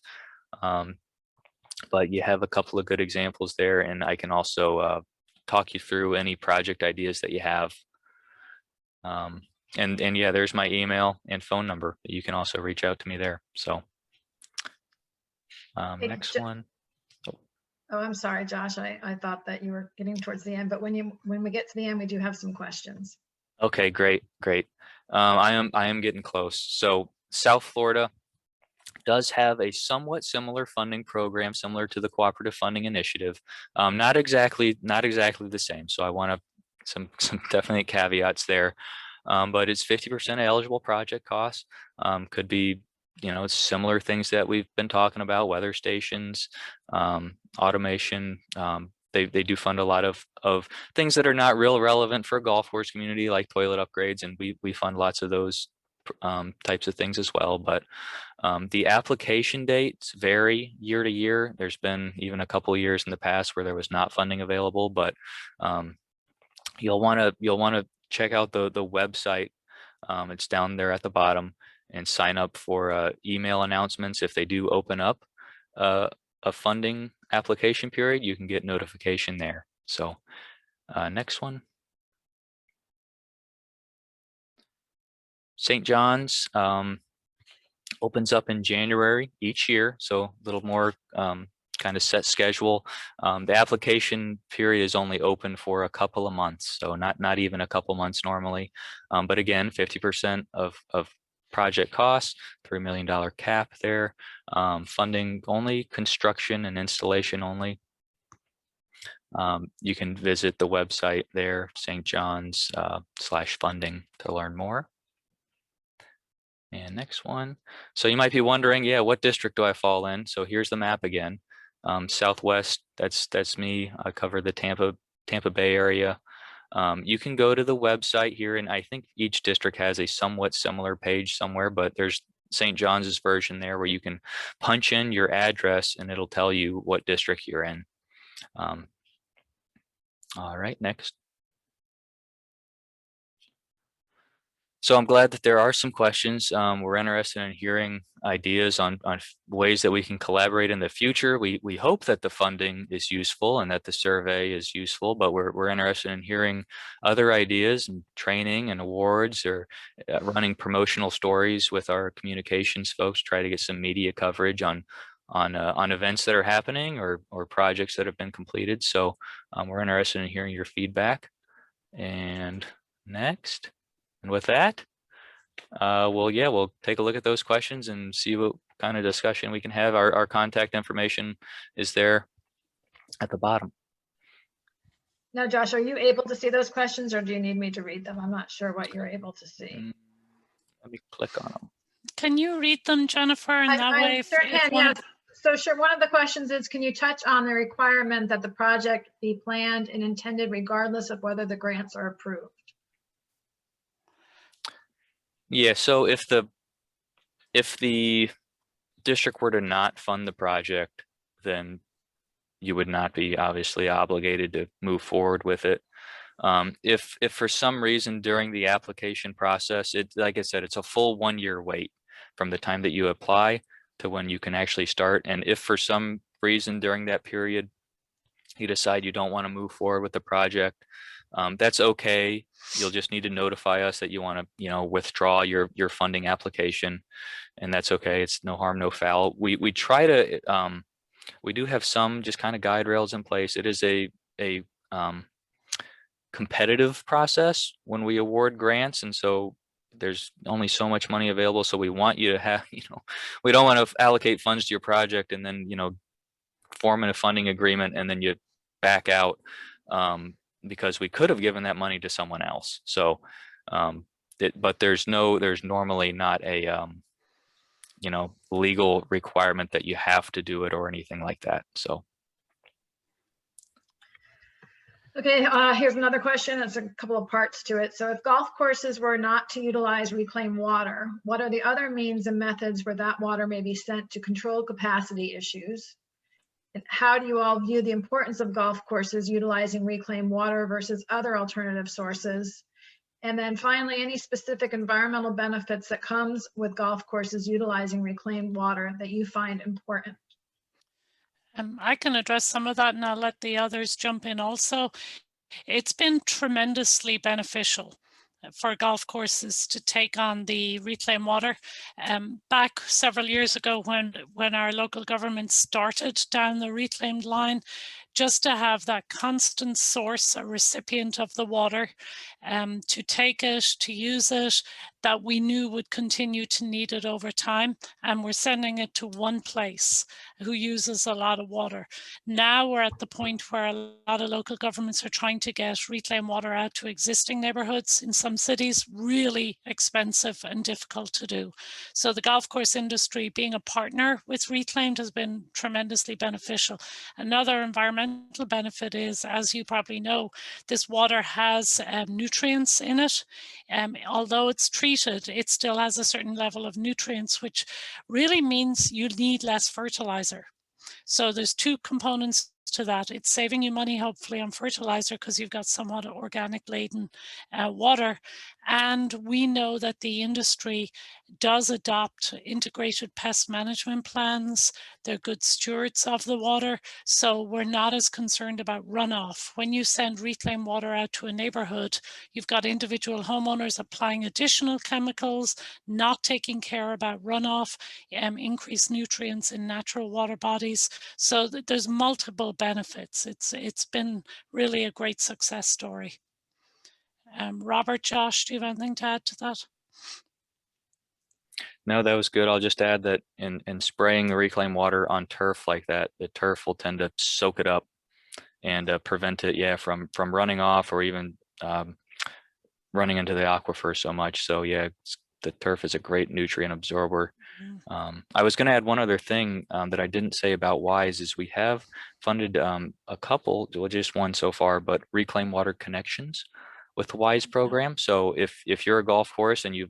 but you have a couple of good examples there, and I can also talk you through any project ideas that you have. And yeah, there's my email and phone number. You can also reach out to me there. So next one. Oh, I'm sorry, Josh. I thought that you were getting towards the end, but when we get to the end, we do have some questions. Okay, great. I am getting close. So South Florida does have a somewhat similar funding program, similar to the Cooperative Funding Initiative. Not exactly the same. So I want some definite caveats there. But it's 50% eligible project costs. Could be, similar things that we've been talking about, weather stations, automation. They do fund a lot of things that are not real relevant for a golf course community, like toilet upgrades, and we fund lots of those types of things as well. But the application dates vary year to year. There's been even a couple of years in the past where there was not funding available, but you'll want to check out the website. It's down there at the bottom, and sign up for email announcements. If they do open up a funding application period, you can get notification there. So next one. St. John's opens up in January each year, so a little more kind of set schedule. The application period is only open for a couple of months, so not even a couple months normally. But again, 50% of project costs, $3 million cap there. Funding only, construction and installation only. You can visit the website there, St. John's /funding, to learn more. And next one. So you might be wondering, yeah, what district do I fall in? So here's the map again. Southwest, that's me. I cover the Tampa Bay area. You can go to the website here, and I think each district has a somewhat similar page somewhere, but there's St. John's version there where you can punch in your address and it'll tell you what district you're in. All right, next. So I'm glad that there are some questions. We're interested in hearing ideas on ways that we can collaborate in the future. We hope that the funding is useful and that the survey is useful, but we're interested in hearing other ideas and training and awards, or running promotional stories with our communications folks, try to get some media coverage on events that are happening or projects that have been completed. So we're interested in hearing your feedback. And next. And with that, we'll take a look at those questions and see what kind of discussion we can have. Our contact information is there at the bottom. Now, Josh, are you able to see those questions, or do you need me to read them? I'm not sure what you're able to see. Let me click on them. Can you read them, Jennifer? And that way, if yeah. So sure, one of the questions is, can you touch on the requirement that the project be planned and intended regardless of whether the grants are approved? Yeah, so if the district were to not fund the project, then you would not be obviously obligated to move forward with it. If for some reason during the application process, like I said, it's a full 1 year wait from the time that you apply to when you can actually start. And if for some reason during that period you decide you don't want to move forward with the project, that's okay. You'll just need to notify us that you want to, withdraw your funding application, and that's okay. It's no harm, no foul. We try to, we do have some just kind of guide rails in place. It is a competitive process when we award grants, and so there's only so much money available. So we want you to have, we don't want to allocate funds to your project and then, form a funding agreement and then you back out, because we could have given that money to someone else. So, but there's normally not a, legal requirement that you have to do it or anything like that. So. Okay, here's another question. There's a couple of parts to it. So if golf courses were not to utilize reclaimed water, what are the other means and methods where that water may be sent to control capacity issues? And how do you all view the importance of golf courses utilizing reclaimed water versus other alternative sources? And then finally, any specific environmental benefits that comes with golf courses utilizing reclaimed water that you find important? I can address some of that and I'll let the others jump in also. It's been tremendously beneficial for golf courses to take on the reclaimed water. Back several years ago when our local government started down the reclaimed line, just to have that constant source, a recipient of the water, to take it, to use it, that we knew would continue to need it over time. And we're sending it to one place who uses a lot of water. Now we're at the point where a lot of local governments are trying to get reclaimed water out to existing neighborhoods in some cities, really expensive and difficult to do. So the golf course industry being a partner with Reclaimed has been tremendously beneficial. Another environmental benefit is, as you probably know, this water has nutrients in it. Although it's treated, it still has a certain level of nutrients, which really means you need less fertilizer. So there's two components to that. It's saving you money, hopefully, on fertilizer because you've got somewhat organic laden water. And we know that the industry does adopt integrated pest management plans. They're good stewards of the water. So we're not as concerned about runoff. When you send reclaimed water out to a neighborhood, you've got individual homeowners applying additional chemicals, not taking care about runoff, increased nutrients in natural water bodies. So there's multiple benefits. It's been really a great success story. Robert, Josh, do you have anything to add to that? No, that was good. I'll just add that in spraying the reclaimed water on turf like that, the turf will tend to soak it up and prevent it, from running off or even running into the aquifer so much. So yeah, the turf is a great nutrient absorber. I was going to add one other thing that I didn't say about WISE is we have funded a couple, well, just one so far, but reclaimed water connections with the WISE program. So if you're a golf course and you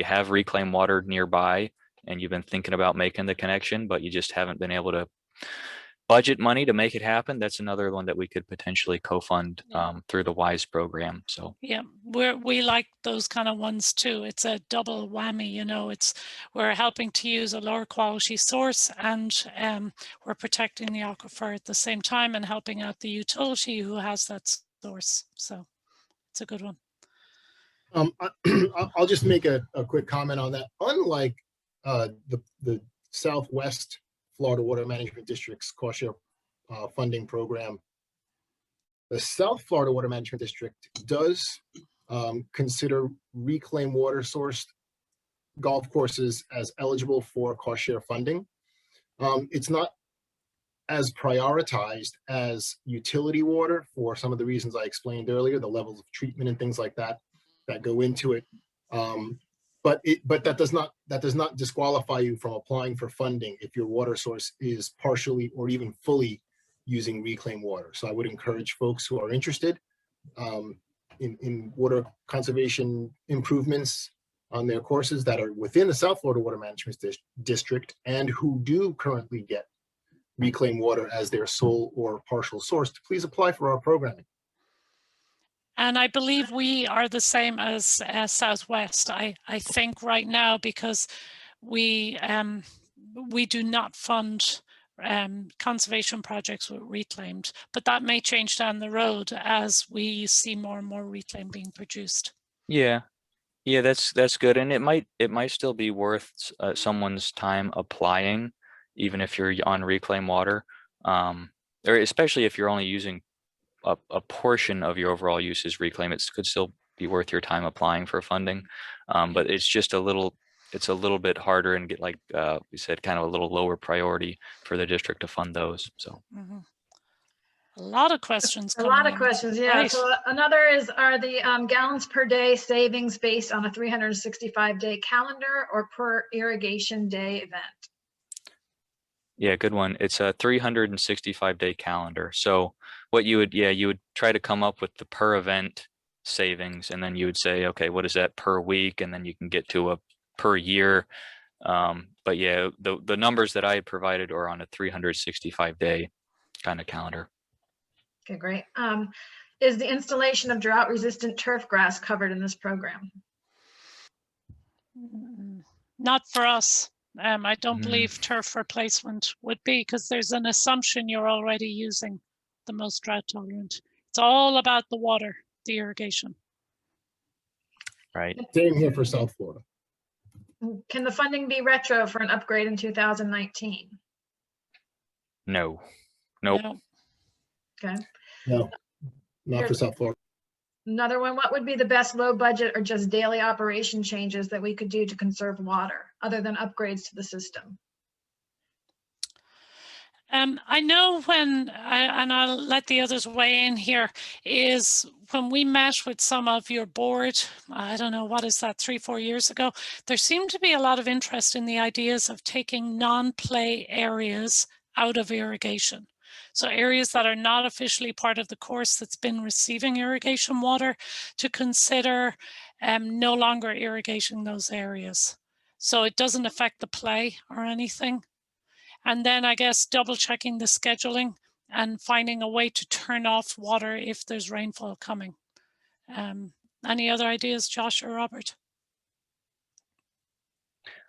have reclaimed water nearby and you've been thinking about making the connection, but you just haven't been able to budget money to make it happen, that's another one that we could potentially co-fund through the WISE program. So yeah, we like those kind of ones too. It's a double whammy, we're helping to use a lower quality source and we're protecting the aquifer at the same time and helping out the utility who has that source. So it's a good one. I'll just make a quick comment on that. Unlike the Southwest Florida Water Management District's cost share funding program, the South Florida Water Management District does consider reclaimed water sourced golf courses as eligible for cost share funding. It's not as prioritized as utility water for some of the reasons I explained earlier, the levels of treatment and things like that go into it. But that does not disqualify you from applying for funding if your water source is partially or even fully using reclaimed water. So I would encourage folks who are interested in water conservation improvements on their courses that are within the South Florida Water Management District and who do currently get reclaimed water as their sole or partial source to please apply for our programming. And I believe we are the same as Southwest, I think right now, because we do not fund conservation projects with reclaimed, but that may change down the road as we see more and more reclaim being produced. Yeah, that's good, and it might still be worth someone's time applying, even if you're on reclaimed water, or especially if you're only using a portion of your overall use is reclaim. It could still be worth your time applying for funding, but it's just a little bit harder and get, like we said, kind of a little lower priority for the district to fund those. So. A lot of questions. A lot of questions, yeah. Right. So another is, are the gallons per day savings based on a 365-day calendar or per irrigation day event? Yeah, good one. It's a 365-day calendar. So what you would try to come up with the per event savings, and then you would say, okay, what is that per week? And then you can get to a per year. But yeah, the numbers that I had provided are on a 365-day kind of calendar. Okay, great. Is the installation of drought-resistant turf grass covered in this program? Not for us. I don't believe turf replacement would be, because there's an assumption you're already using the most drought tolerant. It's all about the water, the irrigation. Right. Same here for South Florida. Can the funding be retro for an upgrade in 2019? No. Nope. No. Okay. No, not for South Florida. Another one, what would be the best low budget or just daily operation changes that we could do to conserve water other than upgrades to the system? I know when, and I'll let the others weigh in here, is when we met with some of your board, I don't know, what is that, 3-4 years ago, there seemed to be a lot of interest in the ideas of taking non-play areas out of irrigation. So areas that are not officially part of the course that's been receiving irrigation water, to consider no longer irrigating those areas. So it doesn't affect the play or anything. And then I guess double checking the scheduling and finding a way to turn off water if there's rainfall coming. Any other ideas, Josh or Robert?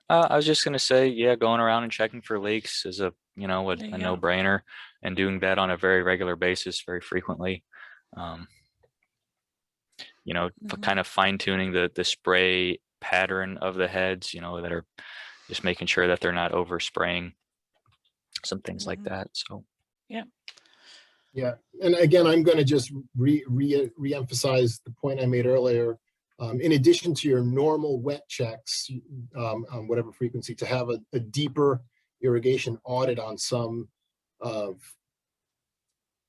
I was just going to say, yeah, going around and checking for leaks is a no-brainer, and doing that on a very regular basis, very frequently. Kind of fine-tuning the spray pattern of the heads, that are just making sure that they're not overspraying, some things like that. So yeah, and again, I'm going to just re-emphasize the point I made earlier. In addition to your normal wet checks on whatever frequency, to have a deeper irrigation audit on some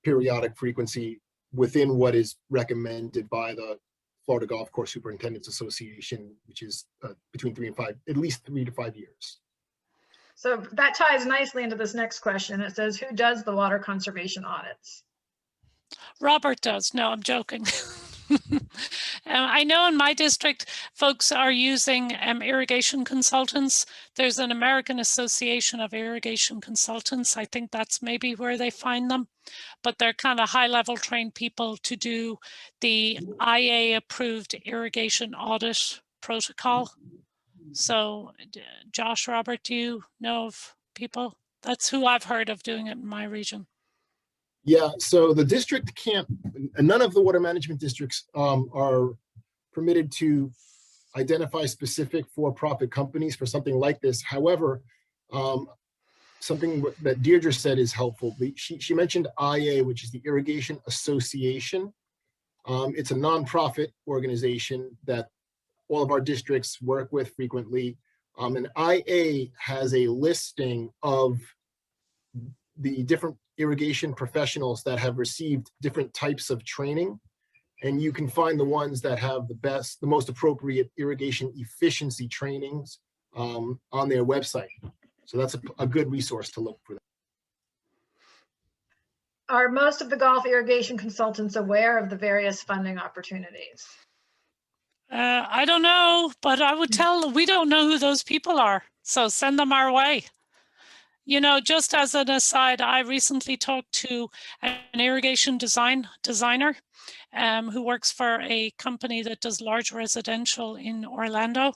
periodic frequency within what is recommended by the Florida Golf Course Superintendents Association, which is between 3 and 5, at least 3 to 5 years. So that ties nicely into this next question. It says, who does the water conservation audits? Robert does. No, I'm joking. I know in my district, folks are using irrigation consultants. There's an American Association of Irrigation Consultants. I think that's maybe where they find them, but they're kind of high-level trained people to do the IA-approved irrigation audit protocol. So, Josh, Robert, do you know of people? That's who I've heard of doing it in my region. Yeah, so the district can't, none of the water management districts are permitted to identify specific for-profit companies for something like this. However, something that Deirdre said is helpful. She mentioned IA, which is the Irrigation Association. It's a nonprofit organization that all of our districts work with frequently. And IA has a listing of the different irrigation professionals that have received different types of training, and you can find the ones that have the most appropriate irrigation efficiency trainings on their website. So that's a good resource to look for. Are most of the golf irrigation consultants aware of the various funding opportunities? I don't know, but I would tell, we don't know who those people are, so send them our way. Just as an aside, I recently talked to an irrigation designer, who works for a company that does large residential in Orlando.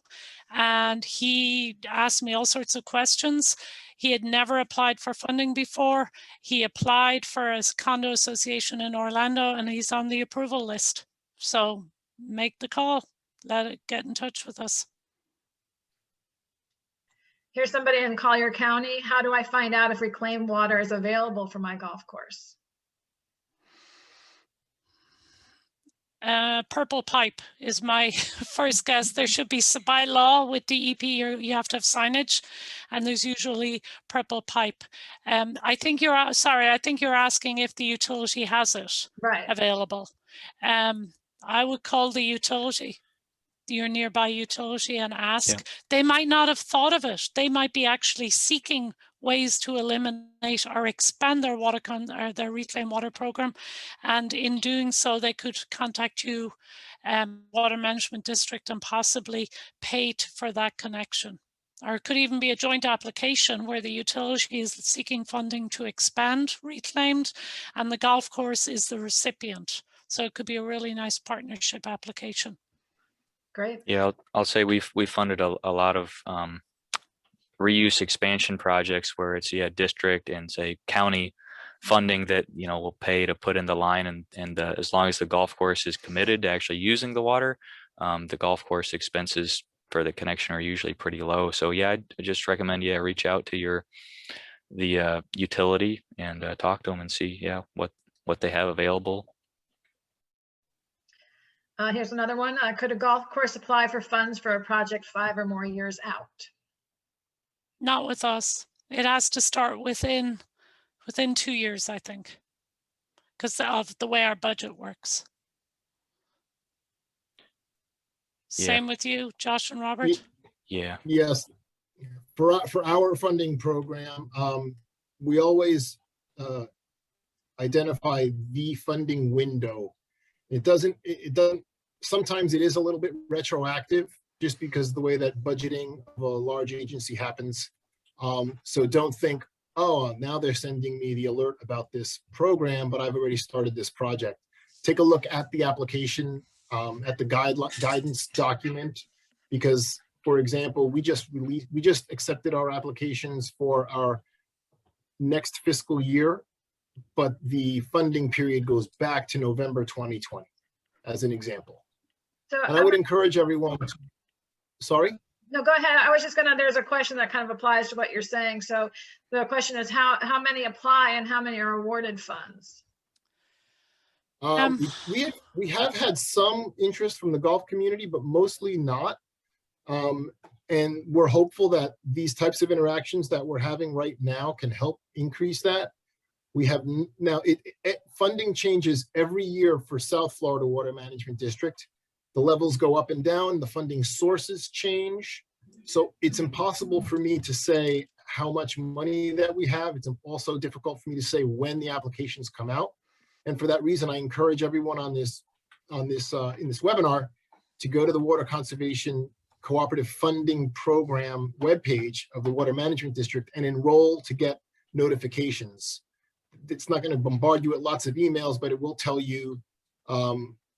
And he asked me all sorts of questions. He had never applied for funding before. He applied for a condo association in Orlando, and he's on the approval list. So make the call, get in touch with us. Here's somebody in Collier County. How do I find out if reclaimed water is available for my golf course? Purple pipe is my first guess. There should be, by law with DEP, you have to have signage, and there's usually purple pipe. I think you're asking if the utility has it available. I would call the utility, your nearby utility, and ask. Yeah. They might not have thought of it. They might be actually seeking ways to eliminate or expand their or their reclaimed water program, and in doing so, they could contact you, Water Management District, and possibly pay for that connection. Or it could even be a joint application where the utility is seeking funding to expand reclaimed, and the golf course is the recipient. So it could be a really nice partnership application. Great. Yeah, I'll say we've funded a lot of reuse expansion projects where it's district and say county funding that will pay to put in the line, and as long as the golf course is committed to actually using the water, the golf course expenses for the connection are usually pretty low. So yeah, I just recommend reach out to the utility and talk to them and see what they have available. Here's another one. Could a golf course apply for funds for a project 5 or more years out? Not with us. It has to start within 2 years, I think, because of the way our budget works. Same with you, Josh and Robert? Yeah. Yes. For our funding program, we always identify the funding window. It doesn't, sometimes it is a little bit retroactive just because the way that budgeting of a large agency happens. So don't think, oh, now they're sending me the alert about this program, but I've already started this project. Take a look at the application, at the guidance document, because, for example, we just accepted our applications for our next fiscal year, but the funding period goes back to November 2020, as an example. So, and I would encourage everyone to, sorry? No, go ahead. I was just there's a question that kind of applies to what you're saying. So the question is how many apply and how many are awarded funds? We have had some interest from the golf community, but mostly not. And we're hopeful that these types of interactions that we're having right now can help increase that. We have now, funding changes every year for South Florida Water Management District. The levels go up and down, the funding sources change. So it's impossible for me to say how much money that we have. It's also difficult for me to say when the applications come out. And for that reason, I encourage everyone in this webinar to go to the Water Conservation Cooperative Funding Program webpage of the Water Management District and enroll to get notifications. It's not going to bombard you with lots of emails, but it will tell you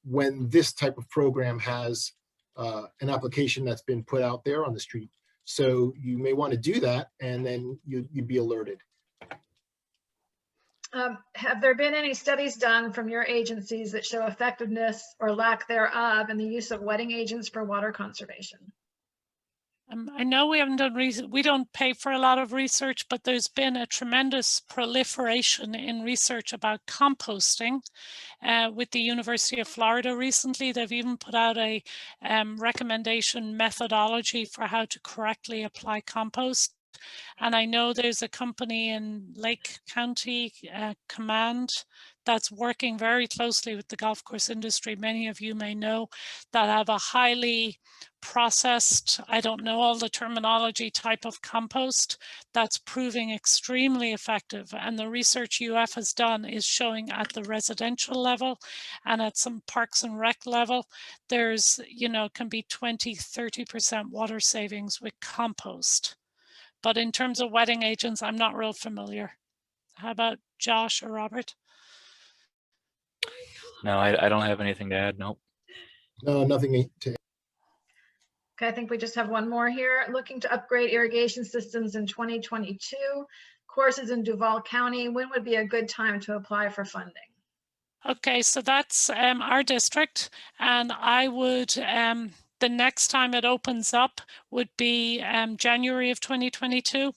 when this type of program has an application that's been put out there on the street. So you may want to do that, and then you'd be alerted. Have there been any studies done from your agencies that show effectiveness or lack thereof in the use of wetting agents for water conservation? I know we haven't done we don't pay for a lot of research, but there's been a tremendous proliferation in research about composting with the University of Florida recently. They've even put out a recommendation methodology for how to correctly apply compost. And I know there's a company in Lake County, Command, that's working very closely with the golf course industry. Many of you may know that have a highly processed, I don't know all the terminology, type of compost that's proving extremely effective. And the research UF has done is showing at the residential level and at some parks and rec level, there's, can be 20–30% water savings with compost. But in terms of wetting agents, I'm not real familiar. How about Josh or Robert? No, I don't have anything to add. Nope. No, nothing to. Okay, I think we just have one more here. Looking to upgrade irrigation systems in 2022. Courses in Duval County. When would be a good time to apply for funding? Okay, so that's our district, and I would, the next time it opens up would be January of 2022.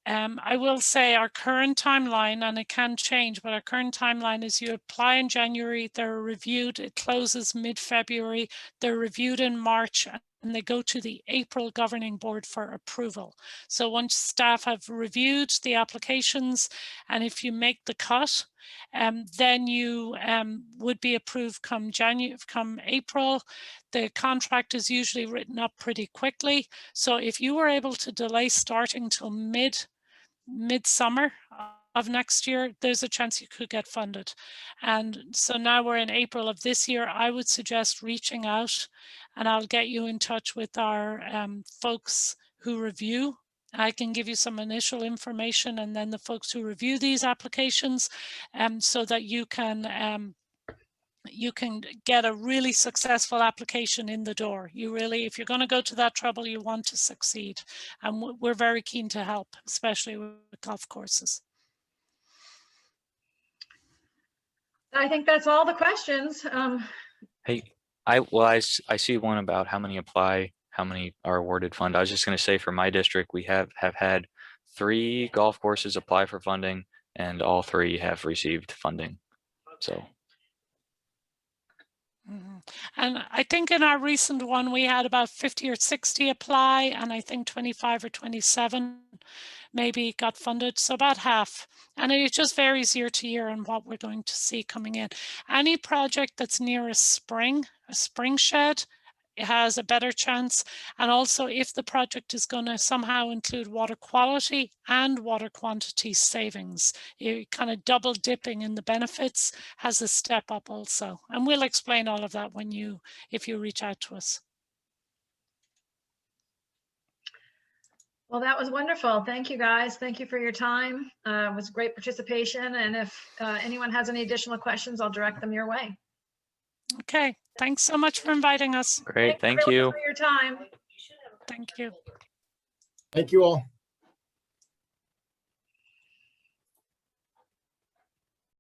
I will say our current timeline, and it can change, but our current timeline is you apply in January, they're reviewed, it closes mid-February, they're reviewed in March, and they go to the April governing board for approval. So once staff have reviewed the applications, and if you make the cut, then you would be approved come April. The contract is usually written up pretty quickly. So if you were able to delay starting till midsummer of next year, there's a chance you could get funded. And so now we're in April of this year. I would suggest reaching out, and I'll get you in touch with our folks who review. I can give you some initial information, and then the folks who review these applications, so that you can get a really successful application in the door. You really, if you're going to go to that trouble, you want to succeed. And we're very keen to help, especially with golf courses. I think that's all the questions. Hey, I see one about how many apply, how many are awarded fund. I was just going to say for my district, we have had 3 golf courses apply for funding, and all 3 have received funding. So. And I think in our recent one, we had about 50 or 60 apply, and I think 25 or 27 maybe got funded, so about half. And it just varies year to year on what we're going to see coming in. Any project that's near a spring shed, it has a better chance. And also if the project is going to somehow include water quality and water quantity savings, you kind of double dipping in the benefits has a step up also. And we'll explain all of that if you reach out to us. Well, that was wonderful. Thank you, guys. Thank you for your time. It was great participation. And if anyone has any additional questions, I'll direct them your way. Okay, thanks so much for inviting us. Great, thank Thanks you. for your time. Thank you. Thank you all.